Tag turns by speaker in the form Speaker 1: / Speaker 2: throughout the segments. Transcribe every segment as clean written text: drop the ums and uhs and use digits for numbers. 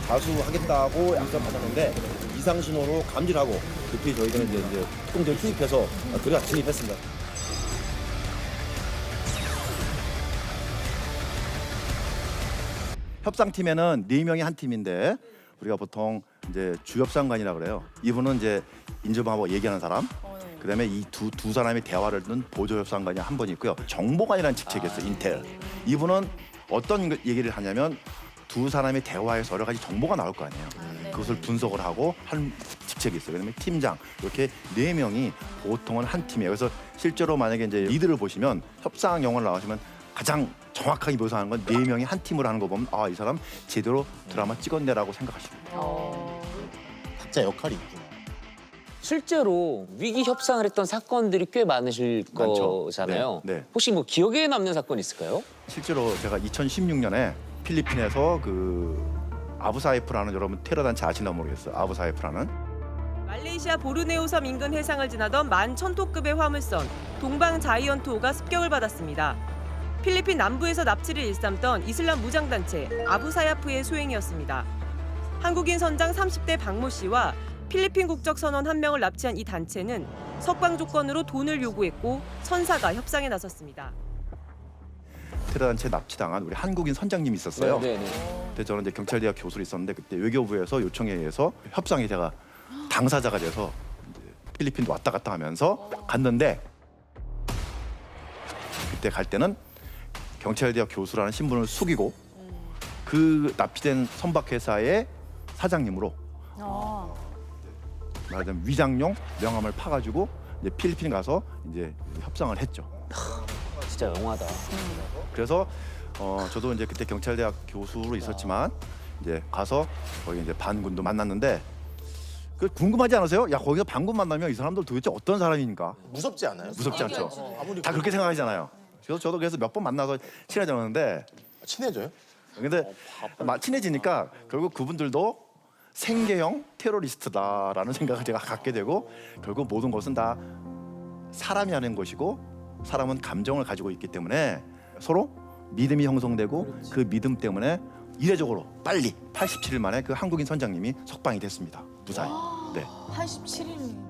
Speaker 1: 가수하겠다고 약속 받았는데 이상 신호로 감지하고 급히 저희들은 이제 특공대를 투입해서 들어가 진입했습니다. 협상팀에는 4명이 한 팀인데 우리가 보통 이제 주협상관이라 그래요. 이분은 이제 인접하고 얘기하는 사람. 그다음에 이 두 사람의 대화를 듣는 보조협상관이 한 분 있고요. 정보관이라는 직책이 있어요. 인텔. 이분은 어떤 얘기를 하냐면 두 사람의 대화에서 여러 가지 정보가 나올 거 아니에요. 그것을 분석을 하고 한 직책이 있어요. 그다음에 팀장 이렇게 4명이 보통은 한 팀이에요. 그래서 실제로 만약에 이제 리드를 보시면 협상 영화를 나오시면 가장 정확하게 묘사하는 건 4명이 한 팀으로 하는 거 보면 아, 이 사람 제대로 드라마 찍었네라고 생각하시면 돼요.
Speaker 2: 각자 역할이 있구나.
Speaker 3: 실제로 위기 협상을 했던 사건들이 꽤 많으실
Speaker 1: 많죠.
Speaker 3: 거잖아요.
Speaker 1: 네, 네.
Speaker 3: 혹시 뭐 기억에 남는 사건 있을까요?
Speaker 1: 실제로 제가 2016년에 필리핀에서 그 아부사이프라는 여러분 테러 단체 아시나 모르겠어요. 아부사이프라는
Speaker 4: 말레이시아 보르네오 섬 인근 해상을 지나던 10,000톤급의 화물선 동방 자이언트 호가 습격을 받았습니다. 필리핀 남부에서 납치를 일삼던 이슬람 무장단체 아부사야프의 소행이었습니다. 한국인 선장 30대 박모 씨와 필리핀 국적 선원 1명을 납치한 이 단체는 석방 조건으로 돈을 요구했고 천사가 협상에 나섰습니다.
Speaker 1: 테러 단체 납치당한 우리 한국인 선장님이 있었어요.
Speaker 3: 네.
Speaker 1: 그때 저는 이제 경찰대학 교수로 있었는데 그때 외교부에서 요청에 의해서 협상에 제가 당사자가 돼서 이제 필리핀도 왔다 갔다 하면서 갔는데 그때 갈 때는 경찰대학 교수라는 신분을 숙이고 그 납치된 선박회사의 사장님으로 말하자면 위장용 명함을 파가지고 이제 필리핀 가서 이제 협상을 했죠.
Speaker 3: 진짜 영화다.
Speaker 1: 그래서 저도 이제 그때 경찰대학 교수로 있었지만 이제 가서 거기 이제 반군도 만났는데 그 궁금하지 않으세요? 야 거기서 반군 만나면 이 사람들 도대체 어떤 사람인가?
Speaker 2: 무섭지 않아요?
Speaker 1: 무섭지 않죠?
Speaker 2: 아무리
Speaker 1: 다 그렇게 생각하잖아요. 그래서 저도 그래서 몇 번 만나서 친해졌는데
Speaker 2: 친해져요?
Speaker 1: 근데 친해지니까 결국 그분들도 생계형 테러리스트다라는 생각을 제가 갖게 되고 결국 모든 것은 다 사람이 하는 것이고 사람은 감정을 가지고 있기 때문에 서로 믿음이 형성되고 그 믿음 때문에 이례적으로 빨리 87일 만에 그 한국인 선장님이 석방이 됐습니다. 무사히. 네.
Speaker 5: 87일이나.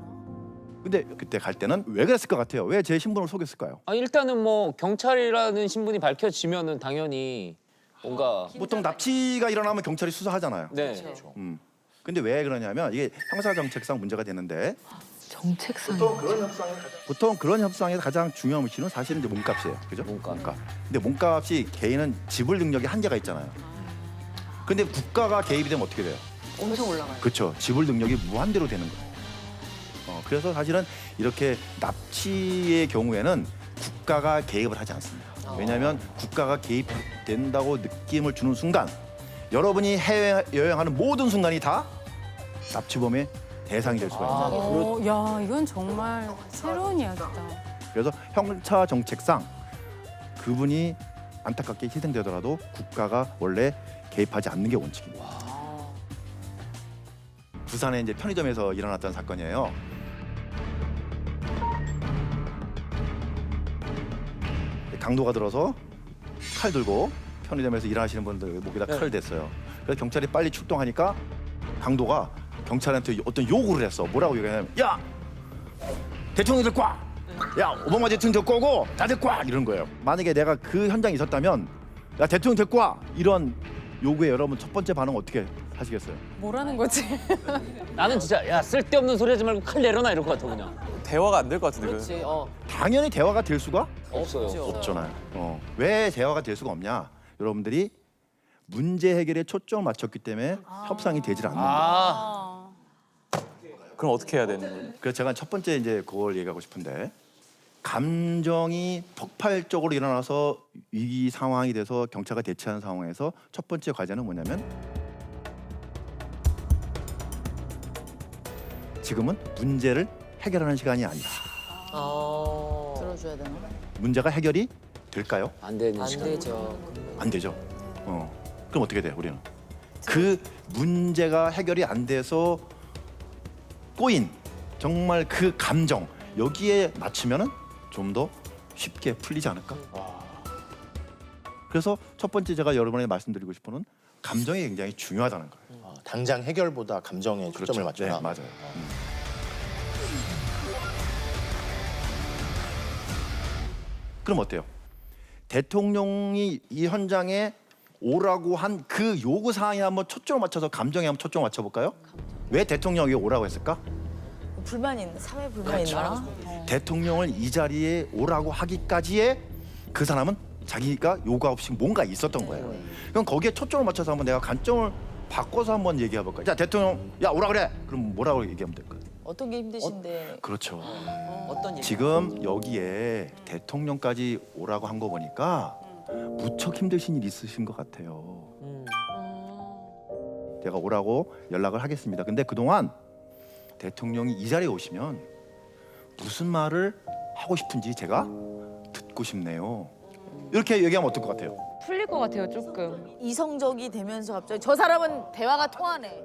Speaker 1: 근데 그때 갈 때는 왜 그랬을 것 같아요? 왜 제 신분을 속였을까요?
Speaker 3: 일단은 뭐 경찰이라는 신분이 밝혀지면은 당연히 뭔가
Speaker 1: 보통 납치가 일어나면 경찰이 수사하잖아요.
Speaker 3: 네.
Speaker 1: 근데 왜 그러냐면 이게 형사 정책상 문제가 되는데
Speaker 5: 정책상.
Speaker 1: 보통 그런 협상에서 가장 중요한 이슈는 사실은 이제 몸값이에요. 그죠?
Speaker 3: 몸값.
Speaker 1: 근데 몸값이 개인은 지불 능력이 한계가 있잖아요. 근데 국가가 개입이 되면 어떻게 돼요?
Speaker 5: 엄청 올라가요.
Speaker 1: 그렇죠. 지불 능력이 무한대로 되는 거예요. 그래서 사실은 이렇게 납치의 경우에는 국가가 개입을 하지 않습니다. 왜냐하면 국가가 개입된다고 느낌을 주는 순간 여러분이 해외 여행하는 모든 순간이 다 납치범의 대상이 될 수가 있는 거예요.
Speaker 5: 야, 이건 정말 새로운 이야기다.
Speaker 1: 그래서 형사 정책상 그분이 안타깝게 희생되더라도 국가가 원래 개입하지 않는 게 원칙입니다. 부산에 이제 편의점에서 일어났던 사건이에요. 강도가 들어서 칼 들고 편의점에서 일하시는 분들 목에다 칼을 댔어요. 그래서 경찰이 빨리 출동하니까 강도가 경찰한테 어떤 요구를 했어. 뭐라고 얘기하냐면 야! 대통령 데리고 와! 야! 오바마 대통령 데리고 오고 나 데리고 와! 이런 거예요. 만약에 내가 그 현장에 있었다면 야 대통령 데리고 와! 이런 요구에 여러분 첫 번째 반응 어떻게 하시겠어요?
Speaker 5: 뭐라는 거지?
Speaker 3: 나는 진짜 야 쓸데없는 소리 하지 말고 칼 내려놔 이럴 것 같아 그냥.
Speaker 6: 대화가 안 될 것 같은데.
Speaker 3: 그렇지.
Speaker 1: 당연히 대화가 될 수가
Speaker 3: 없어요.
Speaker 1: 없잖아요. 왜 대화가 될 수가 없냐? 여러분들이 문제 해결에 초점을 맞췄기 때문에 협상이 되질 않는 거예요.
Speaker 6: 그럼 어떻게 해야 되는 거예요?
Speaker 1: 그래서 제가 첫 번째 이제 그걸 얘기하고 싶은데 감정이 폭발적으로 일어나서 위기 상황이 돼서 경찰과 대치하는 상황에서 첫 번째 과제는 뭐냐면 지금은 문제를 해결하는 시간이 아니다.
Speaker 5: 들어줘야 되나?
Speaker 1: 문제가 해결이 될까요?
Speaker 3: 안 되는 시간.
Speaker 1: 안 되죠. 그럼 어떻게 돼요, 우리는? 그 문제가 해결이 안 돼서 꼬인 정말 그 감정 여기에 맞추면은 좀 더 쉽게 풀리지 않을까? 그래서 첫 번째 제가 여러분에게 말씀드리고 싶은 건 감정이 굉장히 중요하다는 거예요.
Speaker 2: 당장 해결보다 감정에 초점을 맞춰라.
Speaker 1: 네, 맞아요. 그럼 어때요? 대통령이 이 현장에 오라고 한 그 요구 사항에 한번 초점을 맞춰서 감정에 한번 초점을 맞춰볼까요? 왜 대통령이 오라고 했을까?
Speaker 7: 불만이 있나? 사회 불만이 있나?
Speaker 1: 대통령을 이 자리에 오라고 하기까지의 그 사람은 자기가 요구 없이 뭔가 있었던 거예요. 그럼 거기에 초점을 맞춰서 한번 내가 관점을 바꿔서 한번 얘기해 볼까요? 자, 대통령 야 오라 그래. 그럼 뭐라고 얘기하면 될까요?
Speaker 7: 어떤 게 힘드신데?
Speaker 1: 그렇죠.
Speaker 3: 어떤 일?
Speaker 1: 지금 여기에 대통령까지 오라고 한 거 보니까 무척 힘드신 일 있으신 것 같아요. 제가 오라고 연락을 하겠습니다. 근데 그동안 대통령이 이 자리에 오시면 무슨 말을 하고 싶은지 제가 듣고 싶네요. 이렇게 얘기하면 어떨 것 같아요?
Speaker 5: 풀릴 것 같아요, 조금.
Speaker 7: 이성적이 되면서 갑자기 저 사람은 대화가 통하네.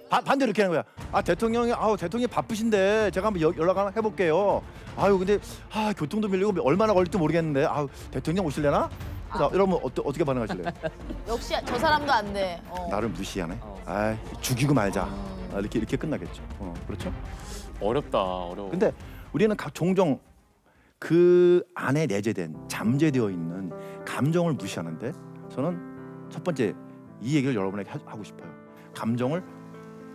Speaker 1: 반대로 이렇게 하는 거야. 아 대통령이 대통령이 바쁘신데 제가 한번 연락 하나 해볼게요. 근데 교통도 밀리고 얼마나 걸릴지 모르겠는데 대통령 오실래나? 자, 이러면 어떻게 반응하실래요?
Speaker 7: 역시 저 사람도 안 돼.
Speaker 1: 나를 무시하네. 죽이고 말자. 이렇게 끝나겠죠. 그렇죠?
Speaker 6: 어렵다. 어려워.
Speaker 1: 근데 우리는 종종 그 안에 내재된 잠재되어 있는 감정을 무시하는데 저는 첫 번째 이 얘기를 여러분에게 하고 싶어요. 감정을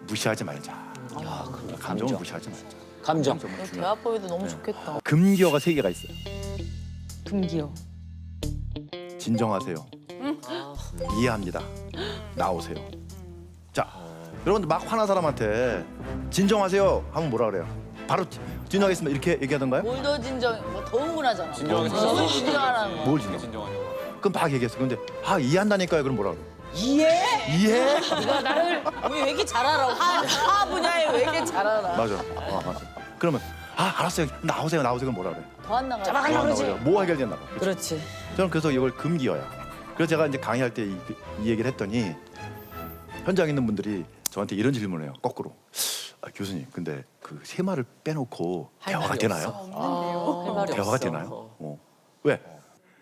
Speaker 1: 무시하지 말자. 감정을
Speaker 3: 감정.
Speaker 1: 무시하지 말자.
Speaker 3: 감정.
Speaker 1: 정말
Speaker 7: 너
Speaker 1: 중요해요.
Speaker 7: 대화법에도 너무 좋겠다.
Speaker 1: 금기어가 3개가 있어요.
Speaker 5: 금기요.
Speaker 1: 진정하세요. 이해합니다. 나오세요. 자, 여러분들 막 화난 사람한테 진정하세요 하면 뭐라 그래요? 바로 진정하겠습니다 이렇게 얘기하던가요?
Speaker 7: 뭘 더 진정? 더 흥분하잖아.
Speaker 6: 진정하겠습니다.
Speaker 7: 뭘 진정하라는 거.
Speaker 1: 뭘 진정?
Speaker 6: 진정하냐고.
Speaker 1: 그럼 막 얘기했어. 근데 이해한다니까요. 그럼 뭐라 그래요?
Speaker 7: 이해?
Speaker 1: 이해?
Speaker 7: 네가 나를 왜 이렇게 잘 알아? 화 분야에 왜 이렇게 잘 알아?
Speaker 1: 맞아. 맞아. 그러면 알았어요. 나오세요. 그럼 뭐라 그래?
Speaker 7: 더 안 나가.
Speaker 1: 안 나오죠. 뭐 해결됐나 봐.
Speaker 7: 그렇지.
Speaker 1: 저는 그래서 이걸 금기어야. 그래서 제가 이제 강의할 때 이 얘기를 했더니 현장에 있는 분들이 저한테 이런 질문을 해요. 거꾸로. 교수님, 근데 그 세 말을 빼놓고 대화가 되나요? 대화가 되나요? 왜?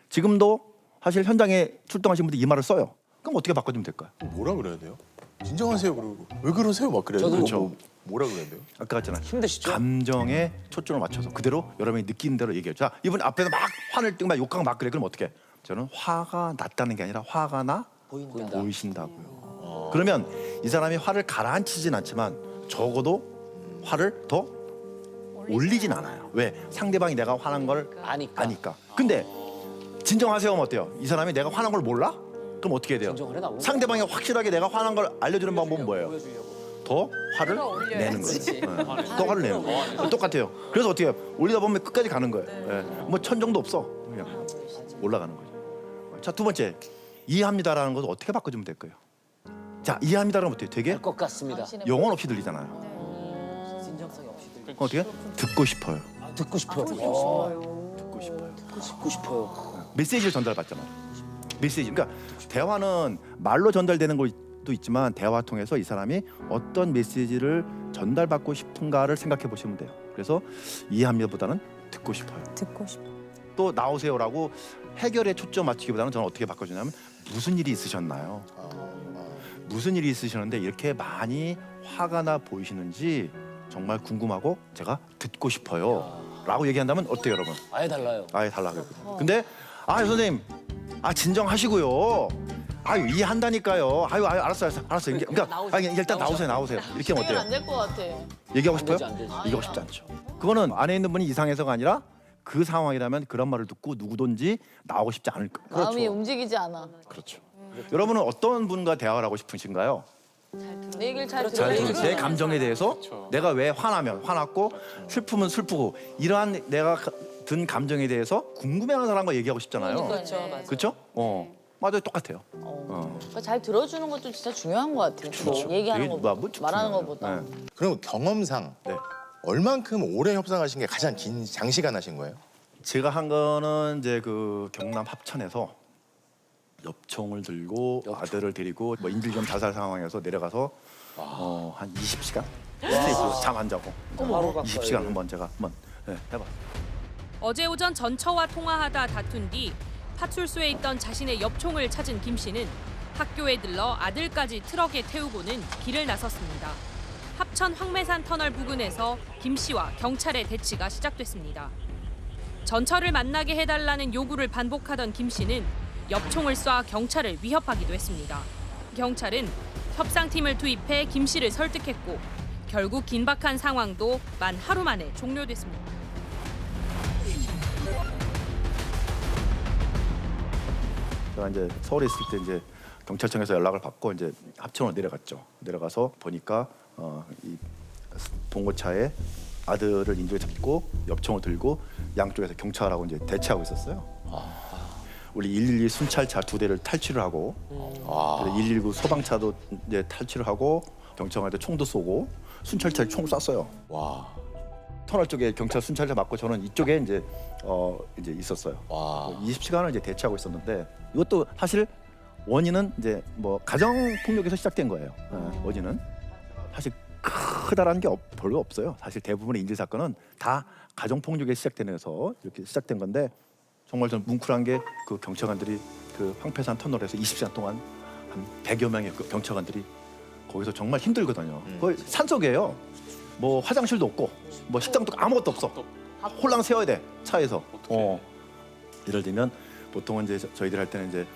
Speaker 1: 지금도 사실 현장에 출동하신 분들이 이 말을 써요. 그럼 어떻게 바꿔주면 될까요?
Speaker 2: 뭐라 그래야 돼요? 진정하세요. 그러고 왜 그러세요? 막 그래요.
Speaker 3: 저도
Speaker 1: 그렇죠.
Speaker 2: 뭐라 그래야 돼요?
Speaker 1: 아까 같잖아요.
Speaker 3: 힘드시죠?
Speaker 1: 감정에 초점을 맞춰서 그대로 여러분이 느끼는 대로 얘기해요. 자, 이분 앞에서 막 화를 띠고 막 욕하고 막 그래. 그럼 어떻게? 저는 화가 났다는 게 아니라 화가 나 보이신다고요. 그러면 이 사람이 화를 가라앉히진 않지만 적어도 화를 더 올리진 않아요. 왜? 상대방이 내가 화난 걸 아니까. 근데 진정하세요 하면 어때요? 이 사람이 내가 화난 걸 몰라? 그럼 어떻게 해야 돼요?
Speaker 3: 진정을 해나고.
Speaker 1: 상대방이 확실하게 내가 화난 걸 알려주는 방법은 뭐예요? 더 화를 내는 거예요. 더 화를 내는 거예요. 똑같아요. 그래서 어떻게 해요? 올리다 보면 끝까지 가는 거예요. 뭐 천 정도 없어. 그냥 올라가는 거죠. 자, 두 번째. 이해합니다라는 것을 어떻게 바꿔주면 될까요? 자, 이해합니다라는 어때요? 되게
Speaker 3: 것 같습니다.
Speaker 1: 영혼 없이 들리잖아요.
Speaker 3: 진정성이 없이 들리고.
Speaker 1: 그럼 어떻게? 듣고 싶어요.
Speaker 3: 듣고 싶어요.
Speaker 1: 듣고 싶어요.
Speaker 3: 듣고 싶어요.
Speaker 1: 메시지를 전달받잖아. 메시지. 그러니까 대화는 말로 전달되는 것도 있지만 대화 통해서 이 사람이 어떤 메시지를 전달받고 싶은가를 생각해 보시면 돼요. 그래서 이해합니다보다는 듣고 싶어요.
Speaker 7: 듣고 싶어.
Speaker 1: 또 나오세요라고 해결에 초점 맞추기보다는 저는 어떻게 바꿔주냐면 무슨 일이 있으셨나요? 무슨 일이 있으셨는데 이렇게 많이 화가 나 보이시는지 정말 궁금하고 제가 듣고 싶어요. 라고 얘기한다면 어때요, 여러분?
Speaker 3: 아예 달라요.
Speaker 1: 아예 달라요. 근데 선생님, 진정하시고요. 이해한다니까요. 알았어요. 그러니까 일단 나오세요. 이렇게 하면 어때요?
Speaker 7: 안될 것 같아.
Speaker 1: 얘기하고 싶어요?
Speaker 3: 안 되지.
Speaker 1: 얘기하고 싶지 않죠. 그거는 안에 있는 분이 이상해서가 아니라 그 상황이라면 그런 말을 듣고 누구든지 나오고 싶지 않을 거예요.
Speaker 7: 마음이 움직이지 않아.
Speaker 1: 그렇죠. 여러분은 어떤 분과 대화를 하고 싶으신가요?
Speaker 7: 내 얘기를 잘
Speaker 1: 잘
Speaker 7: 들어야
Speaker 1: 들어요. 내 감정에 대해서 내가 왜 화나면 화났고 슬프면 슬프고 이러한 내가 든 감정에 대해서 궁금해하는 사람과 얘기하고 싶잖아요. 그렇죠? 맞아요. 똑같아요.
Speaker 7: 그러니까 잘 들어주는 것도 진짜 중요한 것 같아요.
Speaker 1: 그렇죠.
Speaker 7: 얘기하는
Speaker 1: 되게
Speaker 7: 것보다,
Speaker 1: 무척
Speaker 7: 말하는
Speaker 1: 중요해요.
Speaker 7: 것보다.
Speaker 1: 네.
Speaker 2: 그럼 경험상
Speaker 1: 네.
Speaker 2: 얼만큼 오래 협상하신 게 가장 긴 장시간 하신 거예요?
Speaker 1: 제가 한 거는 이제 그 경남 합천에서 엽총을 들고 아들을 데리고 뭐 인질견 자살 상황에서 내려가서 한 20시간 스테이지로 잠 안 자고 20시간 제가 한번 해봤어요.
Speaker 8: 어제 오전 전처와 통화하다 다툰 뒤 파출소에 있던 자신의 엽총을 찾은 김 씨는 학교에 들러 아들까지 트럭에 태우고는 길을 나섰습니다. 합천 황매산 터널 부근에서 김 씨와 경찰의 대치가 시작됐습니다. 전철을 만나게 해달라는 요구를 반복하던 김 씨는 엽총을 쏴 경찰을 위협하기도 했습니다. 경찰은 협상팀을 투입해 김 씨를 설득했고 결국 긴박한 상황도 만 하루 만에 종료됐습니다.
Speaker 1: 제가 이제 서울에 있을 때 이제 경찰청에서 연락을 받고 이제 합천으로 내려갔죠. 내려가서 보니까 이 봉고차에 아들을 인질에 잡고 엽총을 들고 양쪽에서 경찰하고 이제 대치하고 있었어요. 우리 112 순찰차 2대를 탈취를 하고 119 소방차도 이제 탈취를 하고 경찰한테 총도 쏘고 순찰차에 총 쐈어요.
Speaker 2: 와.
Speaker 1: 터널 쪽에 경찰 순찰차 맞고 저는 이쪽에 이제 있었어요.
Speaker 2: 와.
Speaker 1: 20시간을 이제 대치하고 있었는데 이것도 사실 원인은 이제 뭐 가정 폭력에서 시작된 거예요. 원인은 사실 크다라는 게 별로 없어요. 사실 대부분의 인질 사건은 다 가정 폭력에 시작되면서 이렇게 시작된 건데 정말 좀 뭉클한 게 그 경찰관들이 그 황폐산 터널에서 20시간 동안 한 100여 명의 그 경찰관들이 거기서 정말 힘들거든요. 거의 산속이에요. 뭐 화장실도 없고 뭐 식당도 아무것도 없어. 홀랑 세워야 돼 차에서. 예를 들면 보통은 이제 저희들 할 때는 이제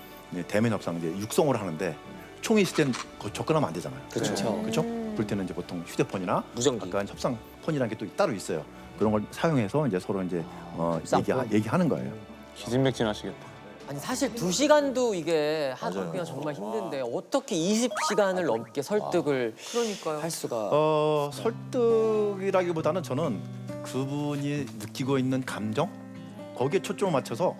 Speaker 1: 대면 협상 이제 육성으로 하는데 총이 있을 땐 접근하면 안 되잖아요.
Speaker 3: 그렇죠.
Speaker 1: 그렇죠? 그럴 때는 이제 보통 휴대폰이나
Speaker 3: 무전기.
Speaker 1: 아까 협상 폰이라는 게 또 따로 있어요. 그런 걸 사용해서 이제 서로 이제
Speaker 3: 쌍폰.
Speaker 1: 얘기하는 거예요.
Speaker 6: 기진맥진하시겠다.
Speaker 7: 아니 사실 2시간도 이게 하기가 정말 힘든데 어떻게 20시간을 넘게 설득을
Speaker 5: 그러니까요.
Speaker 7: 할 수가?
Speaker 1: 설득이라기보다는 저는 그분이 느끼고 있는 감정 거기에 초점을 맞춰서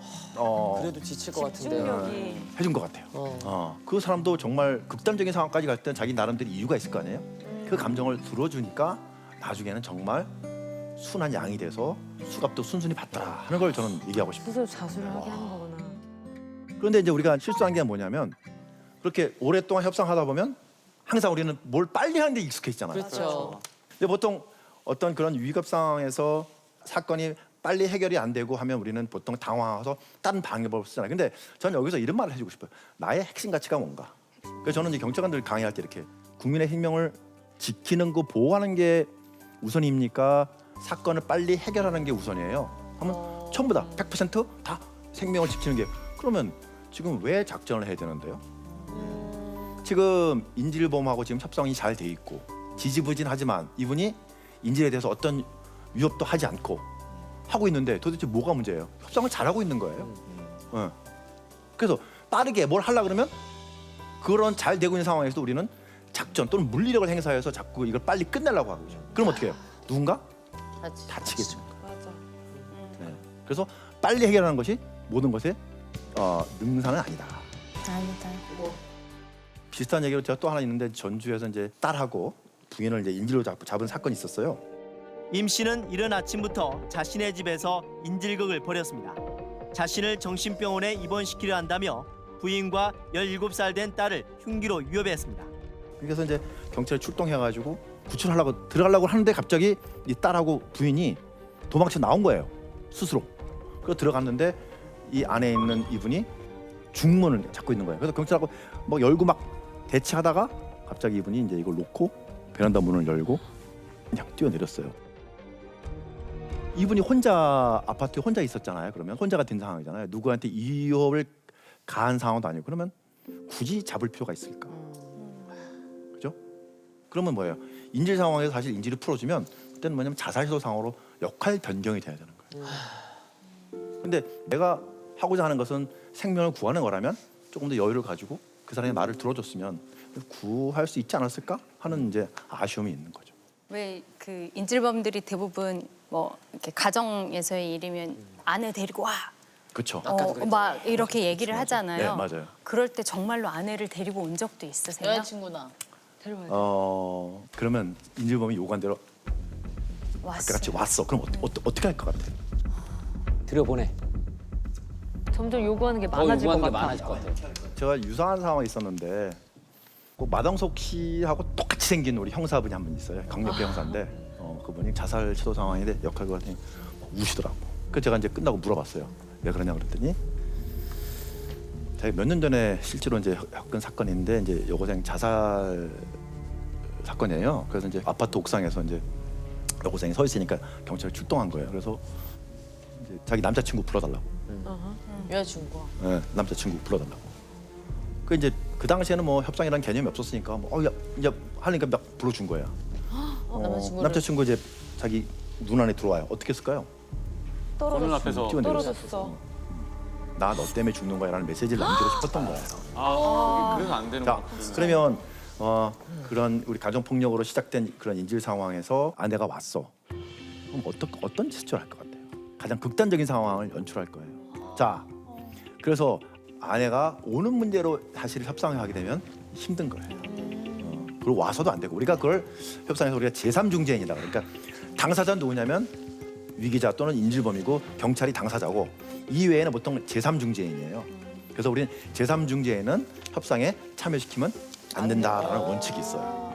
Speaker 7: 그래도 지칠 것 같은데.
Speaker 5: 집중력이
Speaker 1: 해준 것 같아요. 그 사람도 정말 극단적인 상황까지 갈 때는 자기 나름대로 이유가 있을 거 아니에요. 그 감정을 들어주니까 나중에는 정말 순한 양이 돼서 수갑도 순순히 받더라 하는 걸 저는 얘기하고 싶어요.
Speaker 5: 스스로 자수를 하게 하는 거구나.
Speaker 1: 그런데 이제 우리가 실수한 게 뭐냐면 그렇게 오랫동안 협상하다 보면 항상 우리는 뭘 빨리 하는 데 익숙해지잖아요.
Speaker 7: 그렇죠.
Speaker 1: 근데 보통 어떤 그런 위급 상황에서 사건이 빨리 해결이 안 되고 하면 우리는 보통 당황해서 다른 방법을 쓰잖아요. 근데 저는 여기서 이런 말을 해주고 싶어요. 나의 핵심 가치가 뭔가. 그래서 저는 이제 경찰관들 강의할 때 이렇게 국민의 생명을 지키는 거 보호하는 게 우선입니까? 사건을 빨리 해결하는 게 우선이에요. 하면 전부 다 100%다 생명을 지키는 게 그러면 지금 왜 작전을 해야 되는데요? 지금 인질범하고 지금 협상이 잘 돼 있고 지지부진하지만 이분이 인질에 대해서 어떤 위협도 하지 않고 하고 있는데 도대체 뭐가 문제예요? 협상을 잘하고 있는 거예요. 그래서 빠르게 뭘 하려 그러면 그런 잘 되고 있는 상황에서도 우리는 작전 또는 물리력을 행사해서 자꾸 이걸 빨리 끝내려고 하고 있죠. 그럼 어떻게 해요? 누군가 다치겠죠.
Speaker 5: 맞아.
Speaker 1: 네. 그래서 빨리 해결하는 것이 모든 것의 능사는 아니다.
Speaker 5: 아니다.
Speaker 1: 비슷한 얘기로 제가 또 하나 있는데 전주에서 이제 딸하고 부인을 이제 인질로 잡은 사건이 있었어요.
Speaker 9: 임 씨는 이른 아침부터 자신의 집에서 인질극을 벌였습니다. 자신을 정신병원에 입원시키려 한다며 부인과 17살 된 딸을 흉기로 위협했습니다.
Speaker 1: 그래서 이제 경찰이 출동해가지고 구출하려고 들어가려고 하는데 갑자기 이 딸하고 부인이 도망쳐 나온 거예요. 스스로. 그래서 들어갔는데 이 안에 있는 이분이 중문을 잡고 있는 거예요. 그래서 경찰하고 뭐 열고 막 대치하다가 갑자기 이분이 이제 이걸 놓고 베란다 문을 열고 그냥 뛰어내렸어요. 이분이 혼자 아파트에 혼자 있었잖아요. 그러면 혼자가 된 상황이잖아요. 누구한테 위협을 가한 상황도 아니고 그러면 굳이 잡을 필요가 있을까? 그죠? 그러면 뭐예요? 인질 상황에서 사실 인질을 풀어주면 그때는 뭐냐면 자살시도 상황으로 역할 변경이 돼야 되는 거예요. 근데 내가 하고자 하는 것은 생명을 구하는 거라면 조금 더 여유를 가지고 그 사람의 말을 들어줬으면 구할 수 있지 않았을까 하는 이제 아쉬움이 있는 거죠.
Speaker 10: 왜 그 인질범들이 대부분 뭐 이렇게 가정에서의 일이면 아내 데리고 와.
Speaker 1: 그렇죠.
Speaker 10: 막 이렇게 얘기를 하잖아요.
Speaker 1: 네, 맞아요.
Speaker 10: 그럴 때 정말로 아내를 데리고 온 적도 있으세요?
Speaker 7: 여자친구나.
Speaker 1: 그러면 인질범이 요구한 대로 같이 왔어. 그럼 어떻게 할 것 같아요?
Speaker 3: 들여보내.
Speaker 5: 점점 요구하는 게 많아질 것
Speaker 3: 요구하는 게
Speaker 5: 같아.
Speaker 3: 많아질 것 같아요.
Speaker 1: 제가 유사한 상황이 있었는데 꼭 마동석 씨하고 똑같이 생긴 우리 형사분이 한 분 있어요. 강력계 형사인데 그분이 자살 시도 상황에 역할을 하더니 우시더라고. 그래서 제가 이제 끝나고 물어봤어요. 왜 그러냐 그랬더니 제가 몇 년 전에 실제로 이제 겪은 사건인데 이제 여고생 자살 사건이에요. 그래서 이제 아파트 옥상에서 이제 여고생이 서 있으니까 경찰이 출동한 거예요. 그래서 이제 자기 남자친구 불러달라고.
Speaker 5: 여자친구가.
Speaker 1: 네, 남자친구 불러달라고. 그 이제 그 당시에는 뭐 협상이라는 개념이 없었으니까 야 이제 하니까 막 불러준 거예요. 남자친구 이제 자기 눈 안에 들어와요. 어떻게 했을까요?
Speaker 6: 보는 앞에서
Speaker 5: 떨어졌어.
Speaker 1: 나 너 때문에 죽는 거야라는 메시지를 남기고 싶었던 거예요.
Speaker 6: 그래서 안 되는
Speaker 1: 자,
Speaker 6: 거 같아요.
Speaker 1: 그러면 그런 우리 가정 폭력으로 시작된 그런 인질 상황에서 아내가 왔어. 그럼 어떤 제스처를 할 것 같아요? 가장 극단적인 상황을 연출할 거예요. 자, 그래서 아내가 오는 문제로 사실 협상을 하게 되면 힘든 거예요. 그리고 와서도 안 되고 우리가 그걸 협상에서 우리가 제3중재인이다. 그러니까 당사자는 누구냐면 위기자 또는 인질범이고 경찰이 당사자고 이외에는 보통 제3중재인이에요. 그래서 우리는 제3중재인은 협상에 참여시키면 안 된다라는 원칙이 있어요.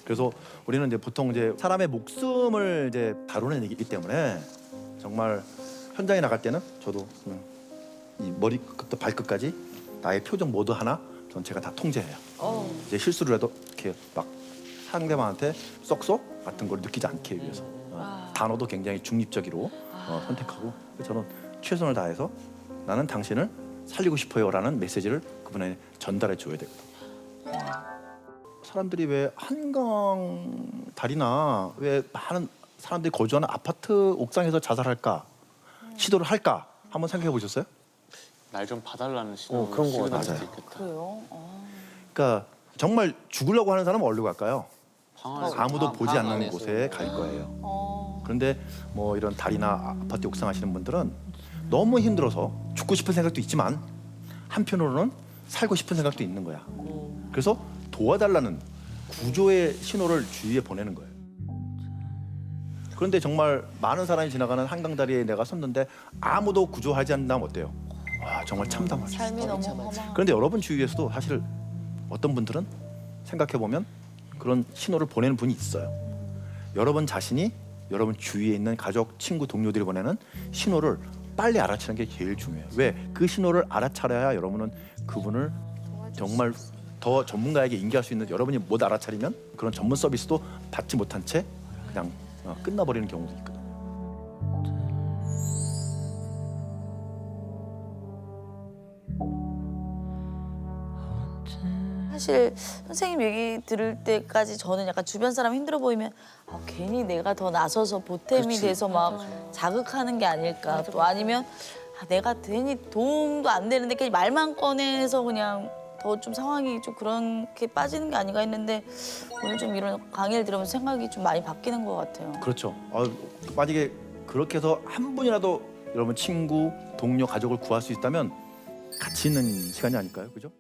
Speaker 1: 그래서 우리는 이제 보통 이제 사람의 목숨을 이제 다루는 얘기이기 때문에 정말 현장에 나갈 때는 저도 이 머리부터 발끝까지 나의 표정 모두 하나 전체가 다 통제해요. 이제 실수를 해도 이렇게 막 상대방한테 쏙쏙 같은 걸 느끼지 않게 위해서 단어도 굉장히 중립적으로 선택하고 저는 최선을 다해서 나는 당신을 살리고 싶어요라는 메시지를 그분에게 전달해 줘야 되거든. 사람들이 왜 한강 다리나 왜 많은 사람들이 거주하는 아파트 옥상에서 자살할까 시도를 할까 한번 생각해 보셨어요?
Speaker 6: 날 좀 봐달라는 신호.
Speaker 7: 그런 거
Speaker 6: 시그널일
Speaker 1: 맞아요.
Speaker 6: 수도 있겠다.
Speaker 5: 그래요?
Speaker 1: 그러니까 정말 죽으려고 하는 사람은 어디로 갈까요?
Speaker 6: 방 안에서
Speaker 1: 아무도 보지
Speaker 3: 방
Speaker 1: 않는
Speaker 3: 안에서.
Speaker 1: 곳에 갈 거예요. 그런데 뭐 이런 다리나 아파트 옥상 하시는 분들은 너무 힘들어서 죽고 싶은 생각도 있지만 한편으로는 살고 싶은 생각도 있는 거야. 그래서 도와달라는 구조의 신호를 주위에 보내는 거예요. 그런데 정말 많은 사람이 지나가는 한강 다리에 내가 섰는데 아무도 구조하지 않는다면 어때요? 와, 정말 참담하죠.
Speaker 5: 삶이 너무 험한.
Speaker 1: 그런데 여러분 주위에서도 사실 어떤 분들은 생각해 보면 그런 신호를 보내는 분이 있어요. 여러분 자신이 여러분 주위에 있는 가족, 친구, 동료들이 보내는 신호를 빨리 알아채는 게 제일 중요해요. 왜? 그 신호를 알아차려야 여러분은 그분을 정말 더 전문가에게 인계할 수 있는 여러분이 못 알아차리면 그런 전문 서비스도 받지 못한 채 그냥 끝나버리는 경우도 있거든요.
Speaker 11: 사실 선생님 얘기 들을 때까지 저는 약간 주변 사람 힘들어 보이면 괜히 내가 더 나서서 보탬이 돼서 막 자극하는 게 아닐까. 또 아니면 내가 괜히 도움도 안 되는데 그냥 말만 꺼내서 그냥 더 좀 상황이 좀 그렇게 빠지는 게 아닌가 했는데 오늘 좀 이런 강의를 들으면서 생각이 좀 많이 바뀌는 것 같아요.
Speaker 1: 그렇죠. 만약에 그렇게 해서 한 분이라도 여러분 친구, 동료, 가족을 구할 수 있다면 가치 있는 시간이 아닐까요? 그죠?